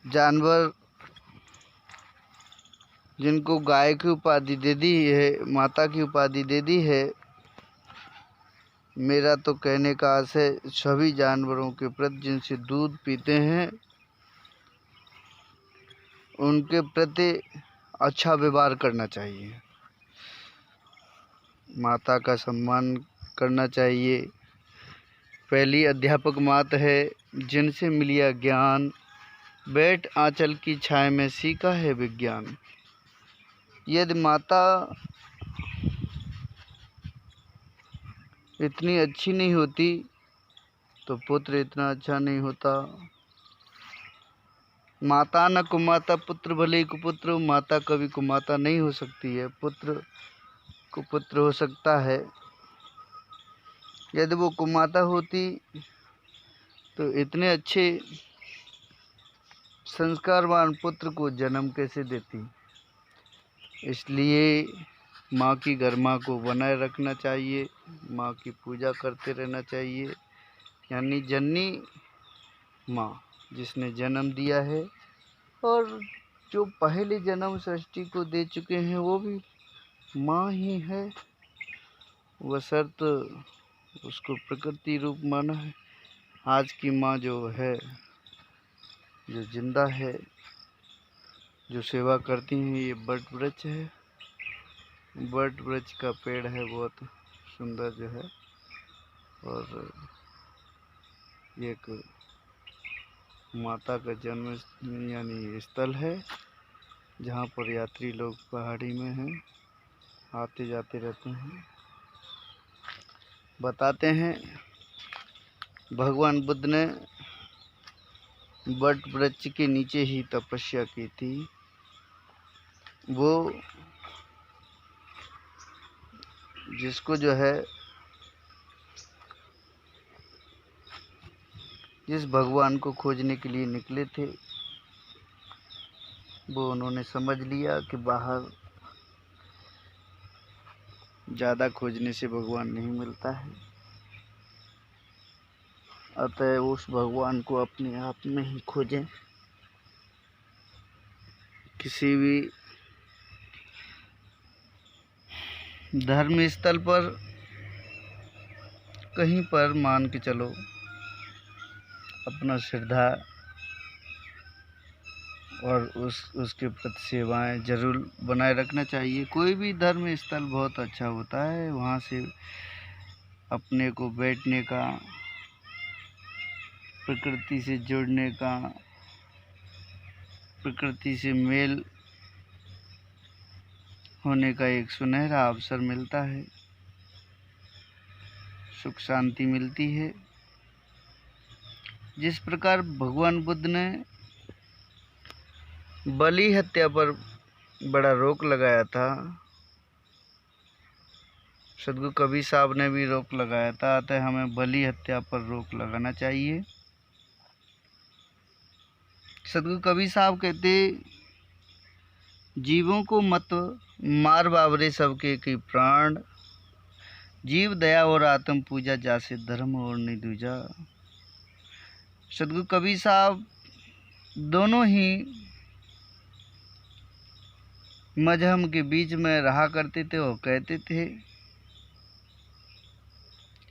जानवर जिनको गाय की उपाधि दे दी है, माता की उपाधि दे दी है, मेरा तो कहने का आशय सभी जानवरों के प्रति जिनसे दूध पीते हैं उनके प्रति अच्छा व्यवहार करना चाहिए, माता का सम्मान करना चाहिए। पहली अध्यापक मात है जिनसे मिलिया ज्ञान, बैठ आंचल की छाया में सीखा है विज्ञान। यदि माता इतनी अच्छी नहीं होती तो पुत्र इतना अच्छा नहीं होता। माता न कुमाता पुत्र भले ही कुपुत्र, माता कभी कुमाता नहीं हो सकती है, पुत्र कुपुत्र हो सकता है। यदि वो कुमाता होती तो इतने अच्छे संस्कारवान पुत्र को जन्म कैसे देती। इसलिए माँ की गरिमा को बनाए रखना चाहिए, माँ की पूजा करते रहना चाहिए। यानी जननी माँ जिसने जन्म दिया है और जो पहले जन्म सृष्टि को दे चुके हैं वो भी माँ ही है। वह शर्त उसको प्रकृति रूप माना है। आज की माँ जो है, जो जिंदा है, जो सेवा करती हैं, ये बट वृक्ष है। बट वृक्ष का पेड़ है, बहुत सुंदर जो है, और एक माता का जन्म यानी स्थल है जहाँ पर यात्री लोग पहाड़ी में हैं, आते जाते रहते हैं। बताते हैं भगवान बुद्ध ने बट वृक्ष के नीचे ही तपस्या की थी। वो जिसको जो है, जिस भगवान को खोजने के लिए निकले थे, वो उन्होंने समझ लिया कि बाहर ज़्यादा खोजने से भगवान नहीं मिलता है, अतः उस भगवान को अपने आप में ही खोजें। किसी भी धर्म स्थल पर कहीं पर मान के चलो अपना श्रद्धा और उसके प्रति सेवाएं जरूर बनाए रखना चाहिए। कोई भी धर्म स्थल बहुत अच्छा होता है, वहाँ से अपने को बैठने का, प्रकृति से जुड़ने का, प्रकृति से मेल होने का एक सुनहरा अवसर मिलता है, सुख शांति मिलती है। जिस प्रकार भगवान बुद्ध ने बलि हत्या पर बड़ा रोक लगाया था, सदगुरु कबीर साहब ने भी रोक लगाया था, अतः हमें बलि हत्या पर रोक लगाना चाहिए। सदगुरु कबीर साहब कहते, जीवों को मत मार बाबरे सबके की प्राण, जीव दया और आत्म पूजा जासे धर्म और नहीं दूजा। सदगुरु कबीर साहब दोनों ही मजहब के बीच में रहा करते थे और कहते थे,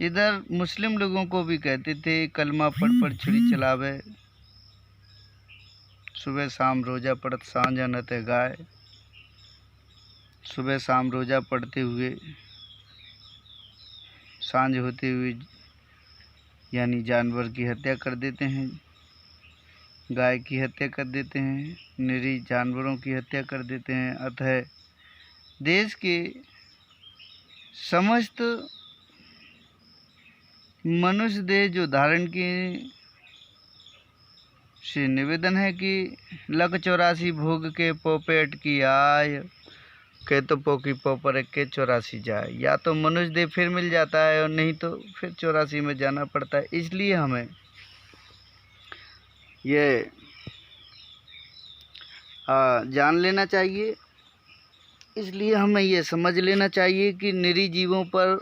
इधर मुस्लिम लोगों को भी कहते थे कलमा पढ़ छुरी चलावे, सुबह शाम रोज़ा पढ़त सांझ अनत गाय। सुबह शाम रोज़ा पढ़ते हुए सांझ होते हुए यानी जानवर की हत्या कर देते हैं, गाय की हत्या कर देते हैं, निरीह जानवरों की हत्या कर देते हैं। अतः देश के समस्त मनुष्य देह जो धारण किए से निवेदन है कि लक 84 भोग के पोपेट की आय, के तो पोकी पोपर के 84 जाए। या तो मनुष्य देह फिर मिल जाता है और नहीं तो फिर 84 में जाना पड़ता है। इसलिए हमें ये जान लेना चाहिए, इसलिए हमें ये समझ लेना चाहिए कि निरीह जीवों पर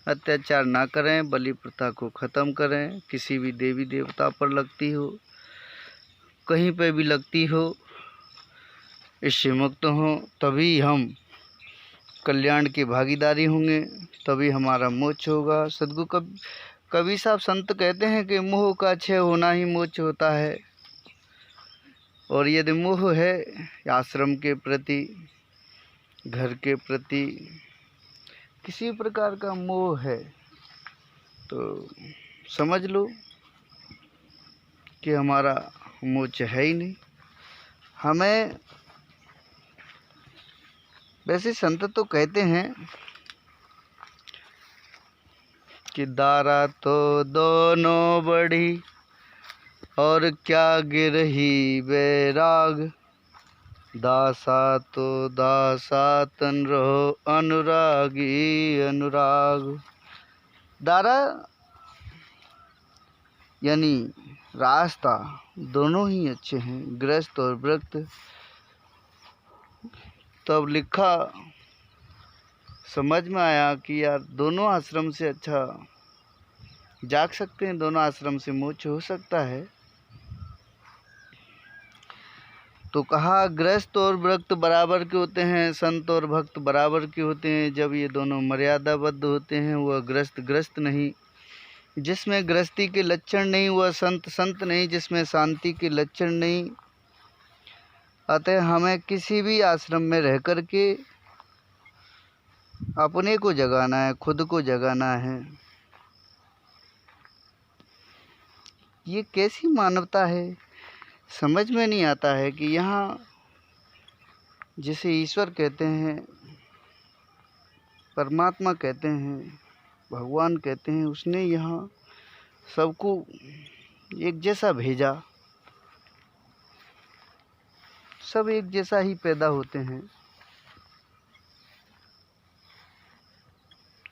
अत्याचार ना करें, बलि प्रथा को ख़त्म करें। किसी भी देवी देवता पर लगती हो, कहीं पे भी लगती हो, इससे मुक्त हों, तभी हम कल्याण की भागीदारी होंगे, तभी हमारा मोक्ष होगा। सद्गुरु कबीर साहब संत कहते हैं कि मोह का क्षय होना ही मोक्ष होता है। और यदि मोह है आश्रम के प्रति, घर के प्रति, किसी प्रकार का मोह है, तो समझ लो कि हमारा मोक्ष है ही नहीं। हमें वैसे संत तो कहते हैं कि दारा तो दोनों बड़ी और क्या गिरही बैराग, दासा तो दासा तन रहो अनुरागी अनुराग। दारा यानी रास्ता दोनों ही अच्छे हैं, गृहस्थ और व्रत। तब लिखा, समझ में आया कि यार दोनों आश्रम से अच्छा जाग सकते हैं, दोनों आश्रम से मोक्ष हो सकता है। तो कहा गृहस्थ और भक्त बराबर के होते हैं, संत और भक्त बराबर के होते हैं जब ये दोनों मर्यादाबद्ध होते हैं। वह ग्रस्त नहीं जिसमें गृहस्थी के लक्षण नहीं, वह संत नहीं जिसमें शांति के लक्षण नहीं। अतः हमें किसी भी आश्रम में रह कर के अपने को जगाना है, खुद को जगाना है। ये कैसी मानवता है, समझ में नहीं आता है कि यहाँ जिसे ईश्वर कहते हैं, परमात्मा कहते हैं, भगवान कहते हैं, उसने यहाँ सबको एक जैसा भेजा। सब एक जैसा ही पैदा होते हैं।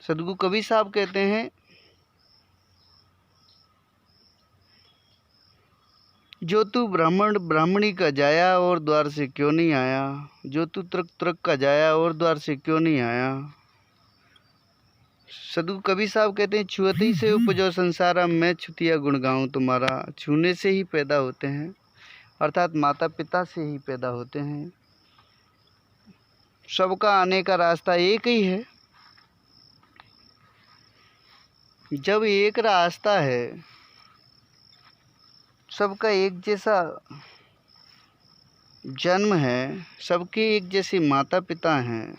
सद्गुरु कबीर साहब कहते हैं, जो तू ब्राह्मण ब्राह्मणी का जाया और द्वार से क्यों नहीं आया, जो तू तुरक का जाया और द्वार से क्यों नहीं आया। सद्गुरु कबीर साहब कहते हैं, छुअते ही से उपजो संसारा, मैं छुतिया गुण गाऊं तुम्हारा। छूने से ही पैदा होते हैं, अर्थात माता पिता से ही पैदा होते हैं। सबका आने का रास्ता एक ही है। जब एक रास्ता है, सबका एक जैसा जन्म है, सबके एक जैसे माता पिता हैं,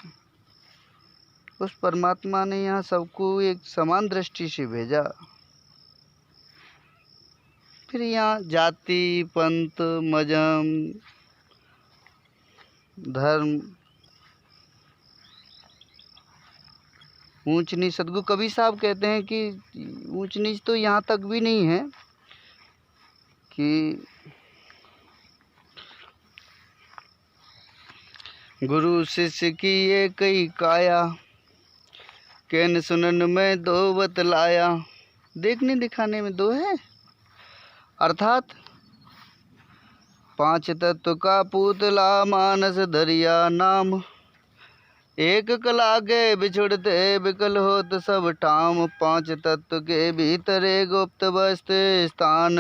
उस परमात्मा ने यहाँ सबको एक समान दृष्टि से भेजा। फिर यहाँ जाति पंथ मजहब धर्म ऊंच नीच, सद्गुरु कबीर साहब कहते हैं कि ऊंच नीच तो यहाँ तक भी नहीं है कि गुरु शिष्य की ये कई काया, कहन सुनन में दो बतलाया। देखने दिखाने में दो है, अर्थात पांच तत्व का पुतला मानस धरिया नाम, एक कलागे बिछुड़ते बिकल होत सब ठाम। पांच तत्व के भीतरे गुप्त बस्त स्थान,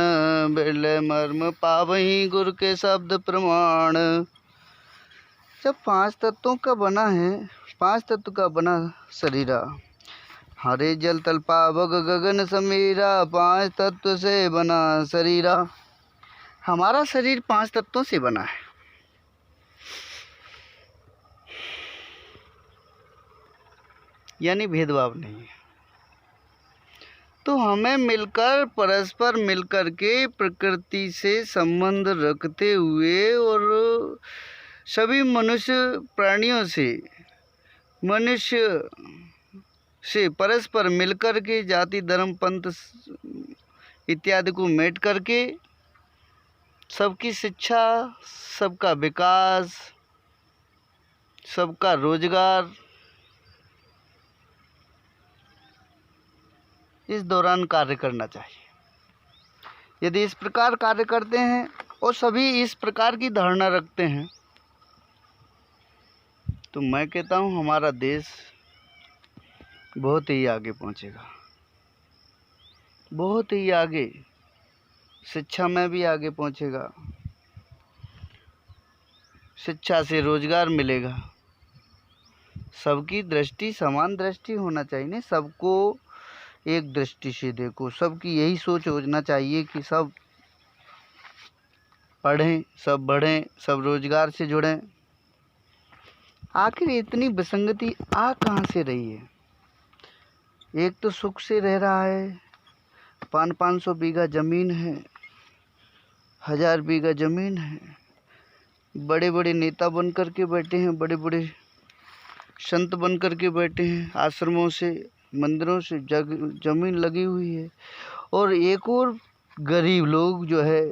बिरले मर्म पावहीं गुरु के शब्द प्रमाण। जब पांच तत्वों का बना है, पांच तत्व का बना शरीरा, हरे जल तल पावक गगन समीरा, पांच तत्व से बना शरीरा। हमारा शरीर पांच तत्वों से बना है। यानी भेदभाव नहीं है। तो हमें मिलकर, परस्पर मिलकर के प्रकृति से संबंध रखते हुए और सभी मनुष्य प्राणियों से, मनुष्य से परस्पर मिलकर के जाति धर्म पंथ इत्यादि को मेट करके सबकी शिक्षा, सबका विकास, सबका रोजगार, इस दौरान कार्य करना चाहिए। यदि इस प्रकार कार्य करते हैं और सभी इस प्रकार की धारणा रखते हैं, तो मैं कहता हूँ हमारा देश बहुत ही आगे पहुँचेगा, बहुत ही आगे। शिक्षा में भी आगे पहुँचेगा, शिक्षा से रोजगार मिलेगा। सबकी दृष्टि समान दृष्टि होना चाहिए ना, सबको एक दृष्टि से देखो। सबकी यही सोच होना चाहिए कि सब पढ़ें, सब बढ़ें, सब रोजगार से जुड़ें। आखिर इतनी विसंगति आ कहाँ से रही है? एक तो सुख से रह रहा है, 500 बीघा जमीन है, 1000 बीघा जमीन है, बड़े बड़े नेता बन कर के बैठे हैं, बड़े बड़े संत बन कर के बैठे हैं, आश्रमों से मंदिरों से जमीन लगी हुई है। और एक और गरीब लोग जो है,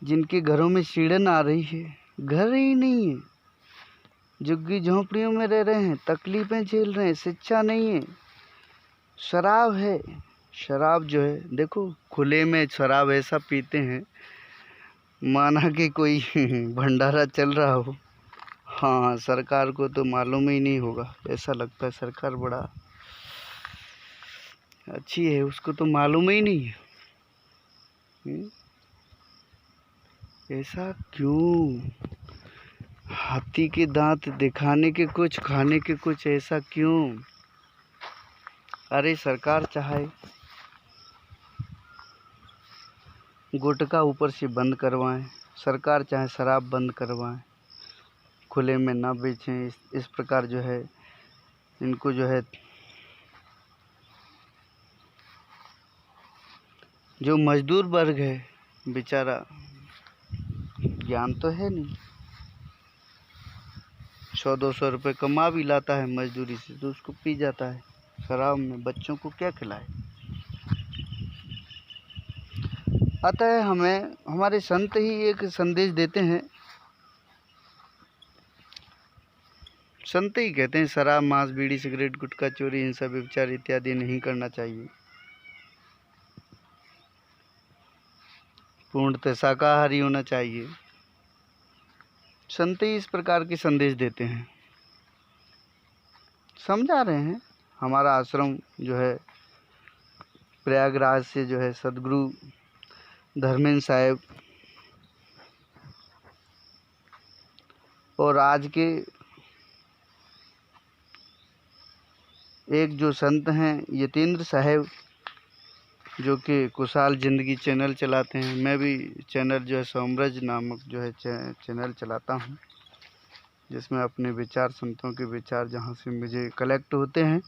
जिनके घरों में सीढ़न आ रही है, घर ही नहीं है, झुग्गी झोंपड़ियों में रह रहे हैं, तकलीफ़ें झेल रहे हैं, शिक्षा नहीं है, शराब है। शराब जो है देखो, खुले में शराब ऐसा पीते हैं माना कि कोई भंडारा चल रहा हो। हाँ, सरकार को तो मालूम ही नहीं होगा, ऐसा लगता है सरकार बड़ा अच्छी है, उसको तो मालूम ही नहीं है। ऐसा क्यों? हाथी के दांत दिखाने के कुछ, खाने के कुछ, ऐसा क्यों? अरे सरकार चाहे गुटखा ऊपर से बंद करवाएं, सरकार चाहे शराब बंद करवाएं, खुले में ना बेचें। इस प्रकार जो है इनको जो है, जो मजदूर वर्ग है बेचारा, ज्ञान तो है नहीं, 100-200 रुपये कमा भी लाता है मजदूरी से, तो उसको पी जाता है शराब में। बच्चों को क्या खिलाए? अतः हमें हमारे संत ही एक संदेश देते हैं। संत ही कहते हैं शराब, मांस, बीड़ी, सिगरेट, गुटखा, चोरी, हिंसा, व्यभिचार इत्यादि नहीं करना चाहिए। पूर्णतः शाकाहारी होना चाहिए। संत ही इस प्रकार के संदेश देते हैं, समझा रहे हैं। हमारा आश्रम जो है प्रयागराज से जो है सदगुरु धर्मेंद्र साहब और आज के एक जो संत हैं यतेंद्र साहब, जो कि खुशहाल ज़िंदगी चैनल चलाते हैं। मैं भी चैनल जो है सोमरज नामक जो है चैनल चलाता हूँ, जिसमें अपने विचार, संतों के विचार जहाँ से मुझे कलेक्ट होते हैं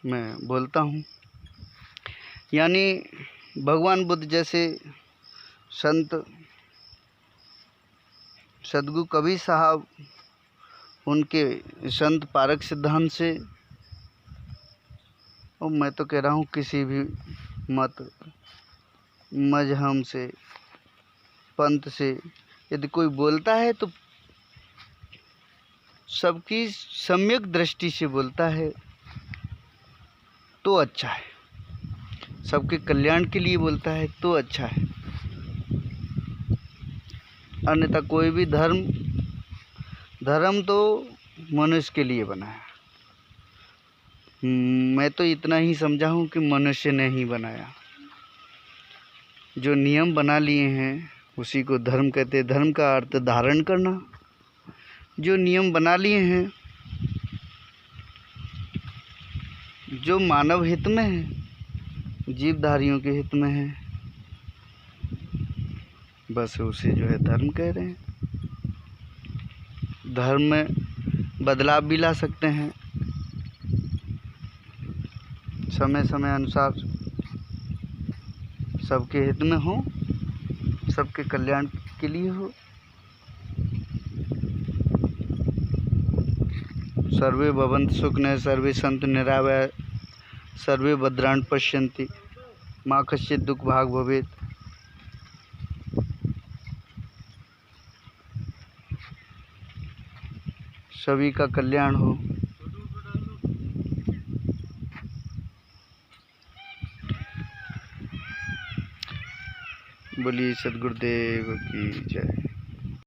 मैं बोलता हूँ। यानी भगवान बुद्ध जैसे संत, सदगुरु कबीर साहब, उनके संत पारक सिद्धांत से, और मैं तो कह रहा हूँ किसी भी मत मजहब से, पंथ से यदि कोई बोलता है तो सबकी सम्यक दृष्टि से बोलता है तो अच्छा है, सबके कल्याण के लिए बोलता है तो अच्छा है। अन्यथा कोई भी धर्म तो मनुष्य के लिए बना है। मैं तो इतना ही समझा हूँ कि मनुष्य ने ही बनाया। जो नियम बना लिए हैं उसी को धर्म कहते हैं। धर्म का अर्थ धारण करना। जो नियम बना लिए हैं, जो मानव हित में है, जीवधारियों के हित में है, बस उसे जो है धर्म कह रहे हैं। धर्म में बदलाव भी ला सकते हैं, समय समय अनुसार सबके हित में हो, सबके कल्याण के लिए हो। सर्वे भवन्तु सुखिनः, सर्वे सन्तु निरामयाः, सर्वे भद्राणि पश्यन्ति, मा कश्चित् दुःखभाग् भवेत्। सभी का कल्याण हो। बोलिए सद्गुरुदेव की जय।